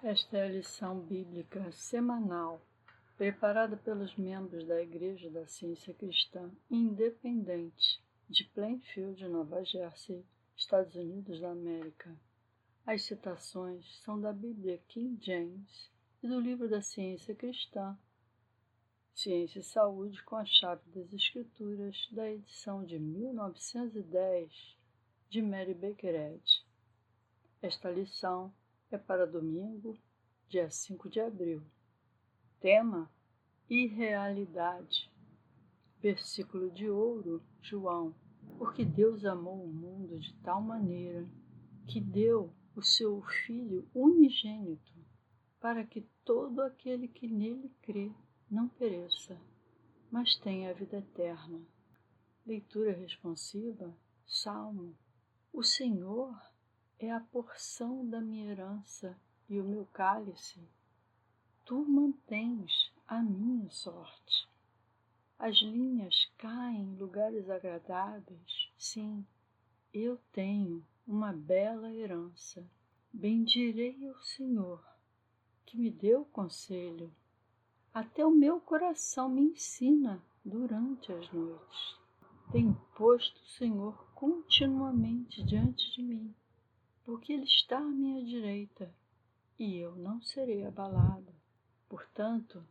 Esta é a lição bíblica semanal, preparada pelos membros da Igreja da Ciência Cristã Independente de Plainfield, Nova Jersey, Estados Unidos da América. As citações são da Bíblia King James e do livro da Ciência Cristã, Ciência e Saúde com a Chave das Escrituras, da edição de 1910, de Mary Baker Eddy. Esta lição é para domingo, dia 5 de abril. Tema: irrealidade. Versículo de ouro, João. Porque Deus amou o mundo de tal maneira que deu o seu Filho unigênito, para que todo aquele que nele crê não pereça, mas tenha a vida eterna. Leitura responsiva, Salmo. O Senhor é a porção da minha herança e o meu cálice. Tu mantens a minha sorte. As linhas caem em lugares agradáveis. Sim, eu tenho uma bela herança. Bendirei ao Senhor, que me deu conselho. Até o meu coração me ensina durante as noites. Tem posto o Senhor continuamente diante de mim, porque Ele está à minha direita, e eu não serei abalado. Portanto,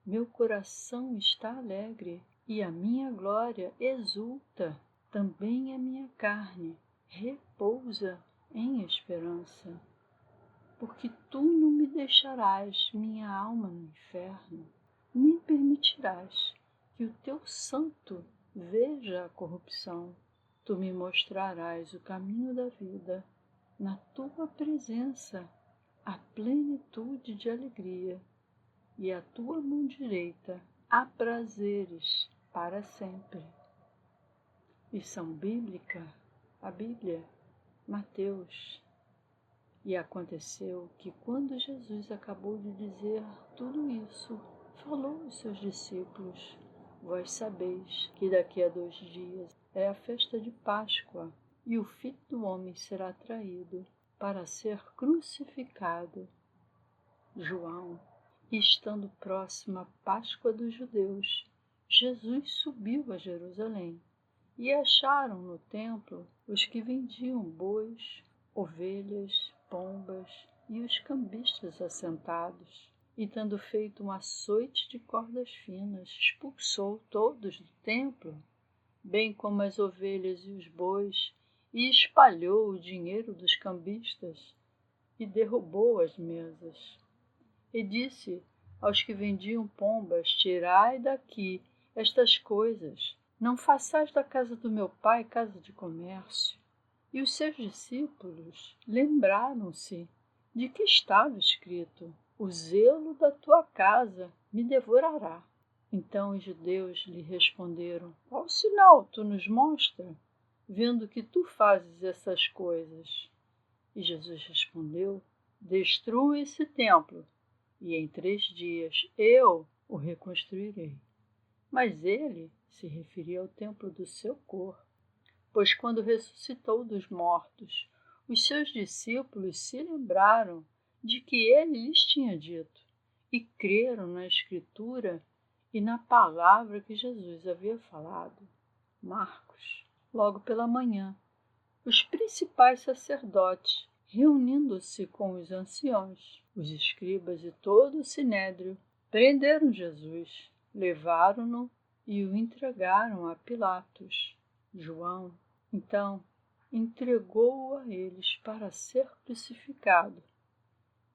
meu coração está alegre, e a minha glória exulta. Também a minha carne repousa em esperança. Porque tu não me deixarás minha alma no inferno, nem permitirás que o teu santo veja a corrupção. Tu me mostrarás o caminho da vida. Na tua presença há plenitude de alegria, e a tua mão direita há prazeres para sempre. Lição bíblica, a Bíblia, Mateus. E aconteceu que quando Jesus acabou de dizer tudo isso, falou aos seus discípulos: Vós sabeis que daqui a 2 dias é a festa de Páscoa, e o Filho do Homem será traído para ser crucificado. João. E estando próxima a Páscoa dos judeus, Jesus subiu a Jerusalém, e acharam no templo os que vendiam bois, ovelhas, pombas e os cambistas assentados. E tendo feito um açoite de cordas finas, expulsou todos do templo, bem como as ovelhas e os bois, e espalhou o dinheiro dos cambistas, e derrubou as mesas. E disse aos que vendiam pombas: Tirai daqui estas coisas, não façais da casa do meu pai casa de comércio. E os seus discípulos lembraram-se de que estava escrito: O zelo da tua casa me devorará. Então os judeus lhe responderam: Qual sinal tu nos mostra, vendo que tu fazes essas coisas? E Jesus respondeu: Destrua esse templo, e em 3 dias eu o reconstruirei. Mas ele se referia ao templo do seu corpo, pois quando ressuscitou dos mortos, os seus discípulos se lembraram de que ele lhes tinha dito, e creram na Escritura e na palavra que Jesus havia falado. Marcos. Logo pela manhã, os principais sacerdotes, reunindo-se com os anciãos, os escribas e todo o sinédrio, prenderam Jesus, levaram-no e o entregaram a Pilatos. João, então, entregou-o a eles para ser crucificado.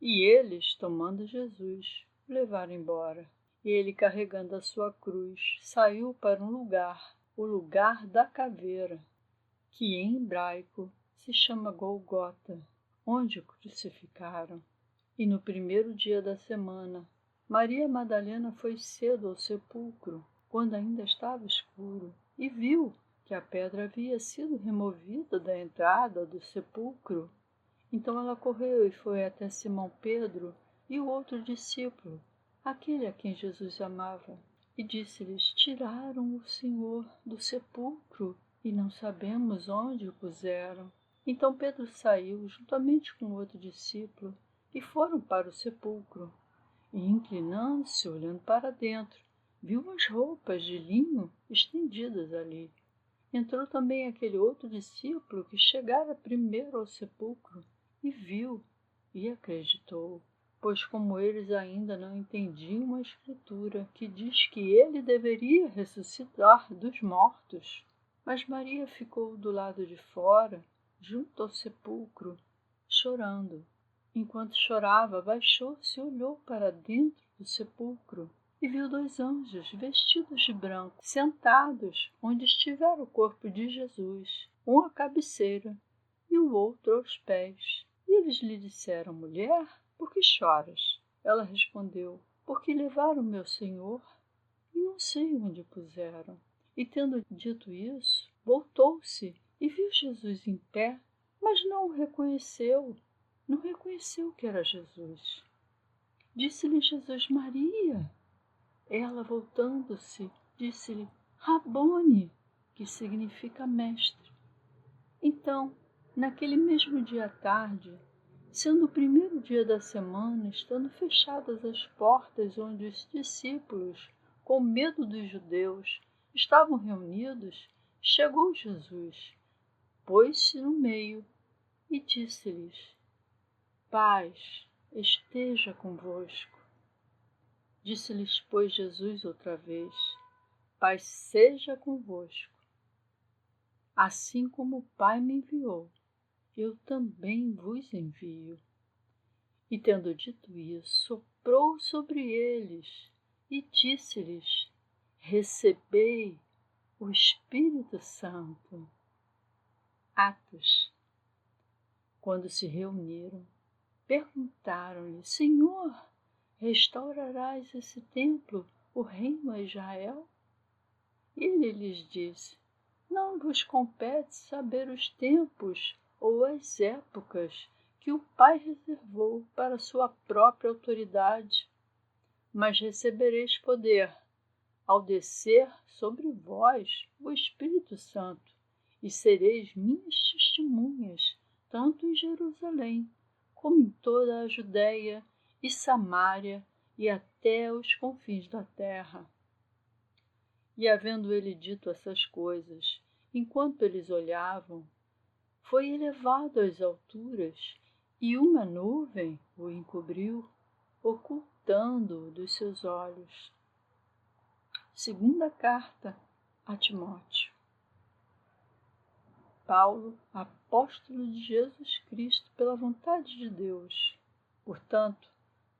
E eles, tomando Jesus, o levaram embora. E ele, carregando a sua cruz, saiu para um lugar, o lugar da caveira, que em hebraico se chama Golgota, onde o crucificaram. E no 1º dia da semana, Maria Madalena foi cedo ao sepulcro, quando ainda estava escuro, e viu que a pedra havia sido removida da entrada do sepulcro. Então ela correu e foi até Simão Pedro e o outro discípulo, aquele a quem Jesus amava, e disse-lhes: Tiraram o Senhor do sepulcro e não sabemos onde o puseram. Então Pedro saiu, juntamente com outro discípulo, e foram para o sepulcro. E, inclinando-se, olhando para dentro, viu as roupas de linho estendidas ali. Entrou também aquele outro discípulo que chegara primeiro ao sepulcro, e viu, e acreditou, pois como eles ainda não entendiam a Escritura, que diz que ele deveria ressuscitar dos mortos. Mas Maria ficou do lado de fora, junto ao sepulcro, chorando. Enquanto chorava, baixou-se e olhou para dentro do sepulcro e viu 2 anjos vestidos de branco, sentados onde estivera o corpo de Jesus, um à cabeceira e o outro aos pés. E eles lhe disseram: Mulher, por que choras? Ela respondeu: Porque levaram meu Senhor e não sei onde o puseram. E tendo dito isso, voltou-se e viu Jesus em pé, mas não o reconheceu. Não reconheceu que era Jesus. Disse-lhe Jesus: Maria. Ela, voltando-se, disse-lhe: Rabone, que significa mestre. Então, naquele mesmo dia à tarde, sendo o primeiro dia da semana, estando fechadas as portas onde os discípulos, com medo dos judeus, estavam reunidos, chegou Jesus, pôs-se no meio e disse-lhes: Paz esteja convosco. Disse-lhes, pois, Jesus outra vez: Paz seja convosco. Assim como o Pai me enviou, eu também vos envio. E tendo dito isso, soprou sobre eles e disse-lhes: Recebei o Espírito Santo. Atos. Quando se reuniram, perguntaram-lhe: Senhor, restaurarás esse templo, o reino a Israel? E ele lhes disse: Não vos compete saber os tempos ou as épocas que o Pai reservou para sua própria autoridade, mas recebereis poder ao descer sobre vós o Espírito Santo, e sereis minhas testemunhas, tanto em Jerusalém, como em toda a Judéia e Samária e até os confins da terra. E havendo ele dito essas coisas, enquanto eles olhavam, foi elevado às alturas, e uma nuvem o encobriu, ocultando-o dos seus olhos. Segunda carta a Timóteo. Paulo, apóstolo de Jesus Cristo pela vontade de Deus. Portanto,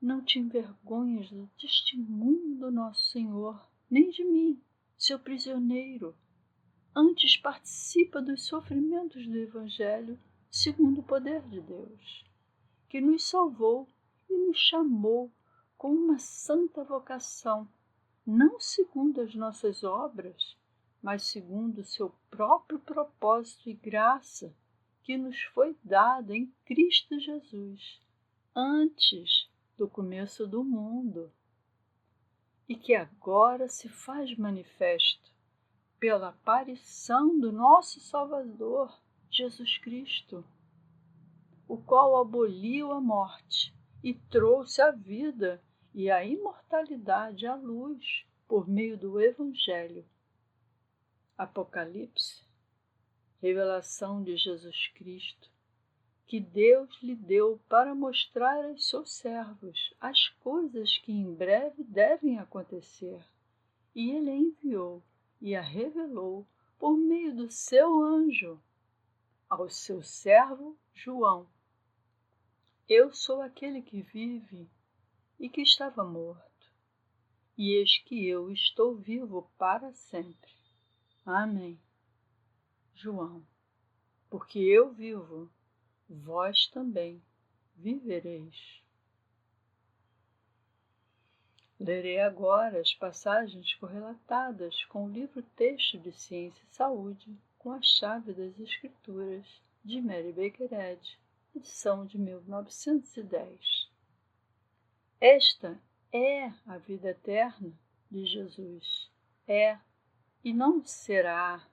não te envergonhes do testemunho do nosso Senhor, nem de mim, seu prisioneiro. Antes participa dos sofrimentos do Evangelho, segundo o poder de Deus, que nos salvou e nos chamou com uma santa vocação, não segundo as nossas obras, mas segundo o seu próprio propósito e graça, que nos foi dada em Cristo Jesus, antes do começo do mundo, e que agora se faz manifesto pela aparição do nosso Salvador, Jesus Cristo, o qual aboliu a morte e trouxe a vida e a imortalidade à luz por meio do Evangelho. Apocalipse, revelação de Jesus Cristo, que Deus lhe deu para mostrar aos seus servos as coisas que em breve devem acontecer, e ele a enviou e a revelou por meio do seu anjo ao seu servo João. Eu sou aquele que vive e que estava morto, e eis que eu estou vivo para sempre. Amém. João, porque eu vivo, vós também vivereis. Lerei agora as passagens correlatadas com o livro-texto de Ciência e Saúde, com a chave das Escrituras, de Mary Baker Eddy, edição de 1910. Esta é a vida eterna de Jesus. É e não será.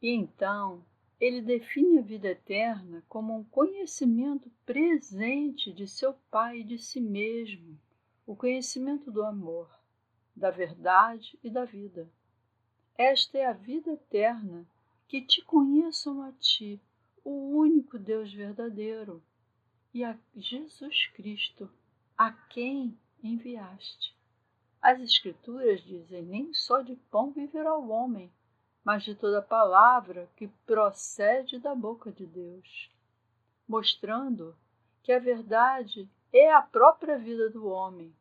E então Ele define a vida eterna como um conhecimento presente de seu Pai e de si mesmo, o conhecimento do amor, da verdade e da vida. Esta é a vida eterna, que te conheçam a ti, o único Deus verdadeiro, e a Jesus Cristo, a quem enviaste. As Escrituras dizem: nem só de pão viverá o homem, mas de toda palavra que procede da boca de Deus, mostrando que a verdade é a própria vida do homem,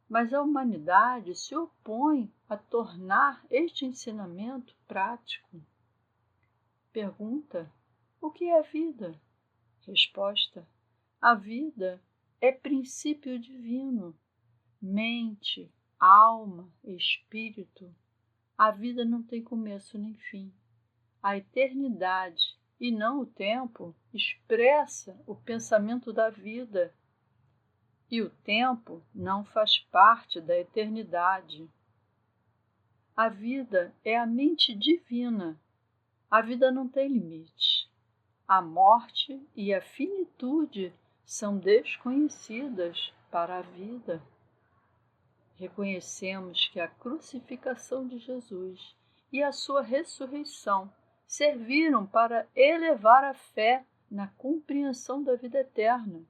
mas a humanidade se opõe a tornar este ensinamento prático. Pergunta: o que é a vida? Resposta: a vida é princípio divino, mente, alma, espírito. A vida não tem começo nem fim. A eternidade, e não o tempo, expressa o pensamento da vida. E o tempo não faz parte da eternidade. A vida é a mente divina. A vida não tem limite. A morte e a finitude são desconhecidas para a vida. Reconhecemos que a crucificação de Jesus e a sua ressurreição serviram para elevar a fé na compreensão da vida eterna,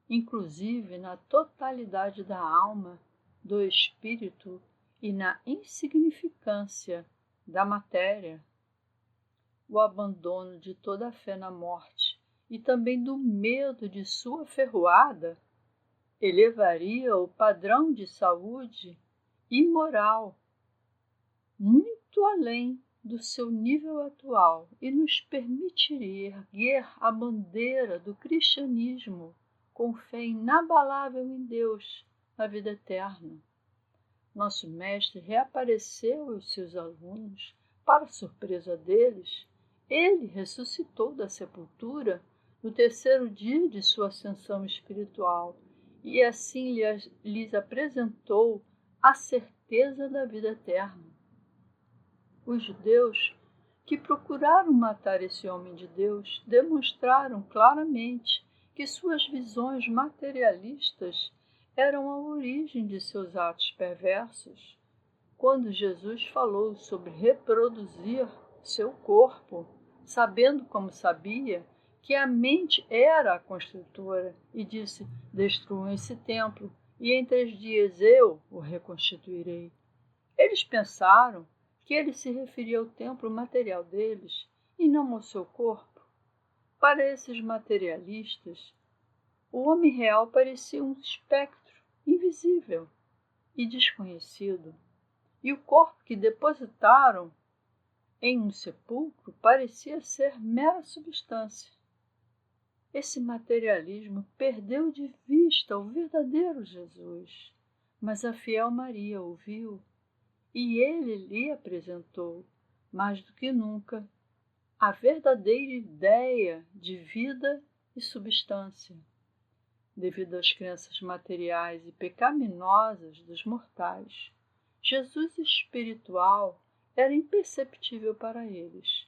inclusive na totalidade da alma, do espírito e na insignificância da matéria. O abandono de toda a fé na morte e também do medo de sua ferroada elevaria o padrão de saúde e moral muito além do seu nível atual e nos permitiria erguer a bandeira do cristianismo com fé inabalável em Deus, na vida eterna. Nosso mestre reapareceu aos seus alunos, para surpresa deles. Ele ressuscitou da sepultura no terceiro dia de sua ascensão espiritual, e assim lhes apresentou a certeza da vida eterna. Os judeus que procuraram matar esse homem de Deus demonstraram claramente que suas visões materialistas eram a origem de seus atos perversos. Quando Jesus falou sobre reproduzir seu corpo, sabendo como sabia que a mente era a construtora, e disse: destruam esse templo, e em 3 dias eu o reconstituirei. Eles pensaram que ele se referia ao templo material deles e não ao seu corpo. Para esses materialistas, o homem real parecia um espectro invisível e desconhecido, e o corpo que depositaram em um sepulcro parecia ser mera substância. Esse materialismo perdeu de vista o verdadeiro Jesus, mas a fiel Maria o viu e ele lhe apresentou, mais do que nunca, a verdadeira ideia de vida e substância. Devido às crenças materiais e pecaminosas dos mortais, Jesus espiritual era imperceptível para eles.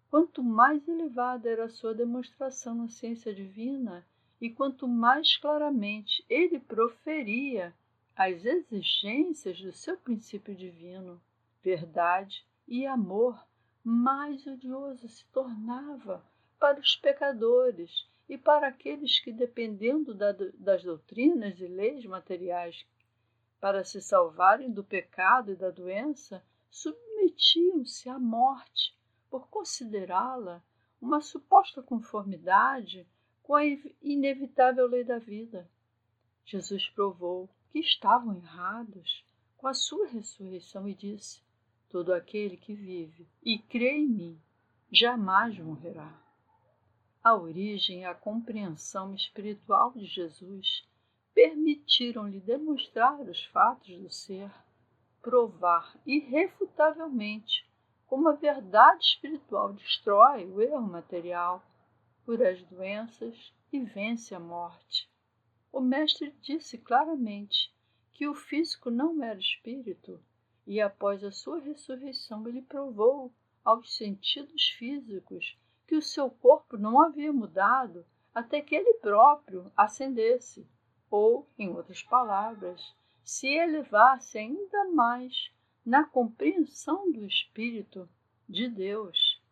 Quanto mais elevada era a sua demonstração na ciência divina, e quanto mais claramente ele proferia as exigências do seu princípio divino, verdade e amor, mais odioso se tornava para os pecadores e para aqueles que, dependendo das doutrinas e leis materiais para se salvarem do pecado e da doença, submetiam-se à morte por considerá-la uma suposta conformidade com a inevitável lei da vida. Jesus provou que estavam errados com a sua ressurreição e disse: todo aquele que vive e crê em mim jamais morrerá. A origem e a compreensão espiritual de Jesus permitiram-lhe demonstrar os fatos do ser, provar irrefutavelmente como a verdade espiritual destrói o erro material, cura as doenças e vence a morte. O mestre disse claramente que o físico não era espírito, e após a sua ressurreição ele provou aos sentidos físicos que o seu corpo não havia mudado até que ele próprio ascendesse, ou, em outras palavras, se elevasse ainda mais na compreensão do Espírito de Deus.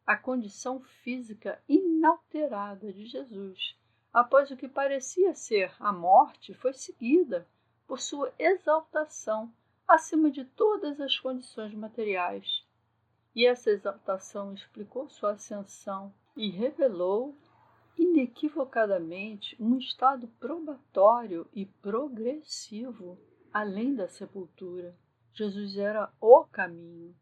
A condição física inalterada de Jesus, após o que parecia ser a morte, foi seguida por sua exaltação acima de todas as condições materiais. E essa exaltação explicou sua ascensão e revelou inequivocadamente um estado probatório e progressivo além da sepultura. Jesus era o caminho,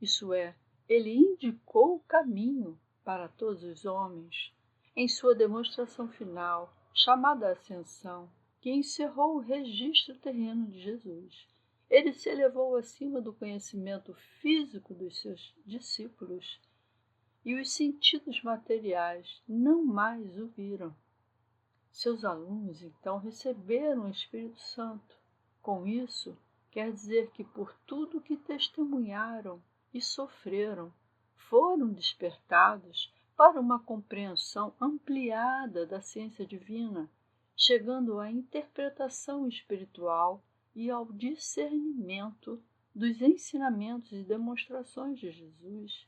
isso é, ele indicou o caminho para todos os homens em sua demonstração final, chamada Ascensão, que encerrou o registro terreno de Jesus. Ele se elevou acima do conhecimento físico dos seus discípulos e os sentidos materiais não mais o viram. Seus alunos, então, receberam o Espírito Santo. Com isso, quer dizer que por tudo que testemunharam e sofreram, foram despertados para uma compreensão ampliada da ciência divina, chegando à interpretação espiritual e ao discernimento dos ensinamentos e demonstrações de Jesus,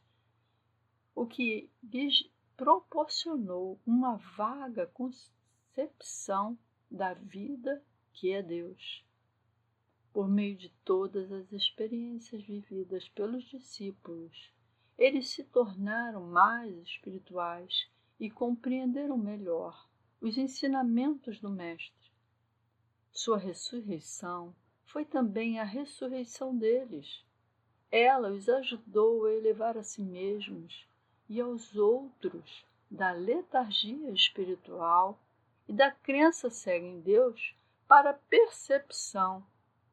o que lhes proporcionou uma vaga concepção da vida que é Deus. Por meio de todas as experiências vividas pelos discípulos, eles se tornaram mais espirituais e compreenderam melhor os ensinamentos do Mestre. Sua ressurreição foi também a ressurreição deles. Ela os ajudou a elevar a si mesmos e aos outros da letargia espiritual e da crença cega em Deus para a percepção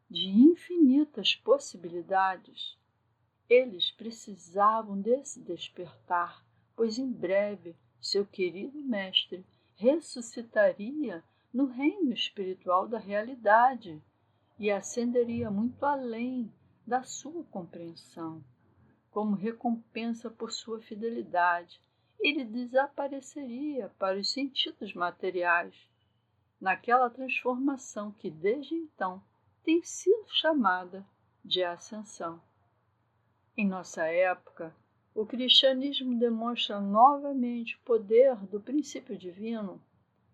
de infinitas possibilidades. Eles precisavam desse despertar, pois em breve seu querido Mestre ressuscitaria no reino espiritual da realidade e ascenderia muito além da sua compreensão. Como recompensa por sua fidelidade, ele desapareceria para os sentidos materiais, naquela transformação que desde então tem sido chamada de ascensão. Em nossa época, o cristianismo demonstra novamente o poder do princípio divino,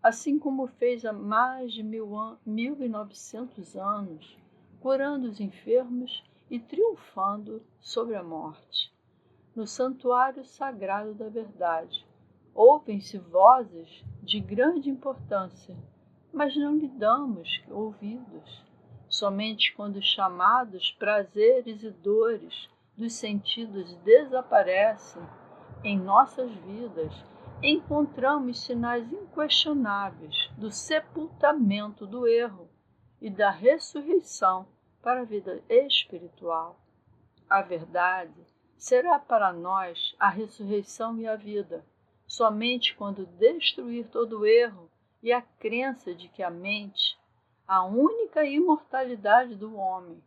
assim como fez há mais de 1900 anos, curando os enfermos e triunfando sobre a morte. No santuário sagrado da verdade, ouvem-se vozes de grande importância, mas não lhe damos ouvidos. Somente quando os chamados prazeres e dores dos sentidos desaparecem em nossas vidas, encontramos sinais inquestionáveis do sepultamento do erro e da ressurreição para a vida espiritual. A verdade será para nós a ressurreição e a vida, somente quando destruir todo o erro e a crença de que a mente, a única imortalidade do homem,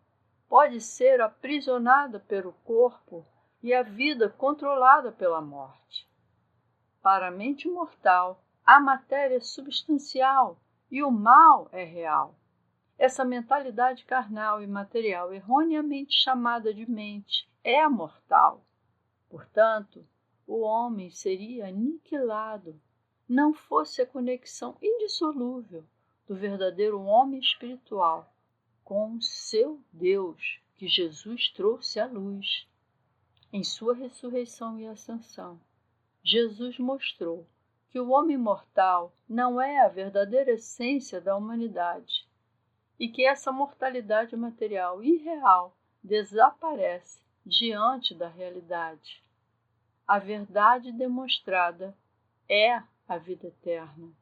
pode ser aprisionada pelo corpo e a vida controlada pela morte. Para a mente mortal, a matéria é substancial e o mal é real. Essa mentalidade carnal e material, erroneamente chamada de mente, é a mortal. Portanto, o homem seria aniquilado, não fosse a conexão indissolúvel do verdadeiro homem espiritual com seu Deus, que Jesus trouxe à luz. Em sua ressurreição e ascensão, Jesus mostrou que o homem mortal não é a verdadeira essência da humanidade e que essa mortalidade material irreal desaparece diante da realidade. A verdade demonstrada é a vida eterna.